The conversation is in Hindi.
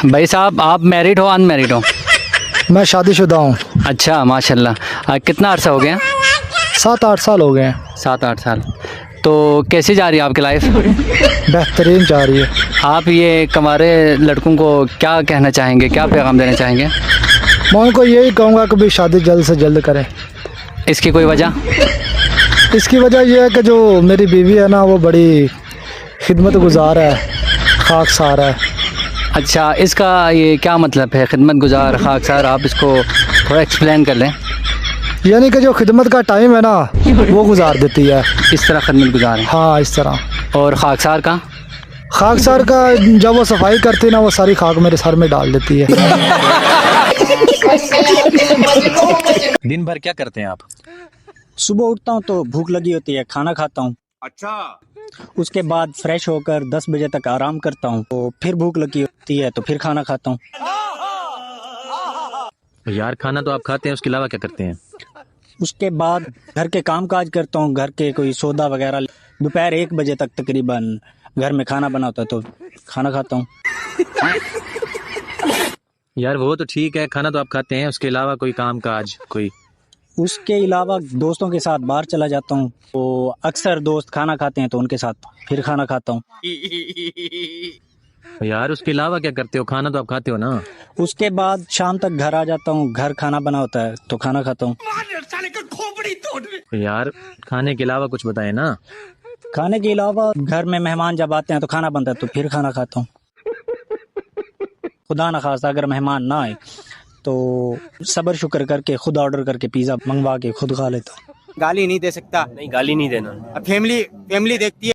भाई साहब, आप मैरिड हो अनमैरिड हो? मैं शादीशुदा हूँ। अच्छा, माशाल्लाह। कितना अरसा हो गया? 7-8 साल हो गए हैं। 7-8 साल। तो कैसी जा रही है आपकी लाइफ? बेहतरीन जा रही है। आप ये कमारे लड़कों को क्या कहना चाहेंगे, क्या पैगाम देना चाहेंगे? मैं उनको यही कहूँगा कि भी शादी जल्द से जल्द करें। इसकी कोई वजह? इसकी वजह यह है कि जो मेरी बीवी है ना, वो बड़ी खिदमत गुजार है, खाकसार है। अच्छा, इसका ये क्या मतलब है, खिदमत गुजार खाकसार? आप इसको थोड़ा एक्सप्लेन कर लें। यानी कि जो खिदमत का टाइम है ना, वो गुजार देती है। इस तरह खिदमत गुजार है। हाँ, इस तरह। और खाकसार का? खाकसार का जब वो सफाई करती है ना, वो सारी खाक मेरे सर में डाल देती है। दिन भर क्या करते हैं आप? सुबह उठता हूँ तो भूख लगी होती है, खाना खाता हूँ। अच्छा। उसके बाद फ्रेश होकर 10 बजे तक आराम करता हूँ, तो फिर भूख लगी होती है तो फिर खाना खाता हूँ। यार, खाना तो आप खाते हैं, उसके अलावा क्या करते हैं? उसके बाद घर के काम काज करता हूँ, घर के कोई सौदा वगैरह। दोपहर 1 बजे तक तकरीबन घर में खाना बना होता है तो खाना खाता हूँ। यार वो तो ठीक है, खाना तो आप खाते हैं, उसके अलावा कोई काम काज कोई? उसके अलावा दोस्तों के साथ बाहर चला जाता हूँ, तो अक्सर दोस्त खाना खाते हैं तो उनके साथ फिर खाना खाता हूँ। यार उसके अलावा क्या करते हो? खाना तो आप खाते हो ना? उसके बाद शाम तक घर आ जाता हूँ, घर खाना बना होता है तो खाना खाता हूँ। यार खाने के अलावा कुछ बताए ना। खाने के अलावा घर में मेहमान जब आते हैं तो खाना बनता है तो फिर खाना खाता हूँ। खुदा न खास्ता अगर मेहमान ना आए तो सब्र शुक्र करके खुद ऑर्डर करके पिज़्ज़ा मंगवा के खुद खा लेता हूँ। गाली नहीं दे सकता। नहीं, गाली नहीं देना। अब फैमिली देखती है।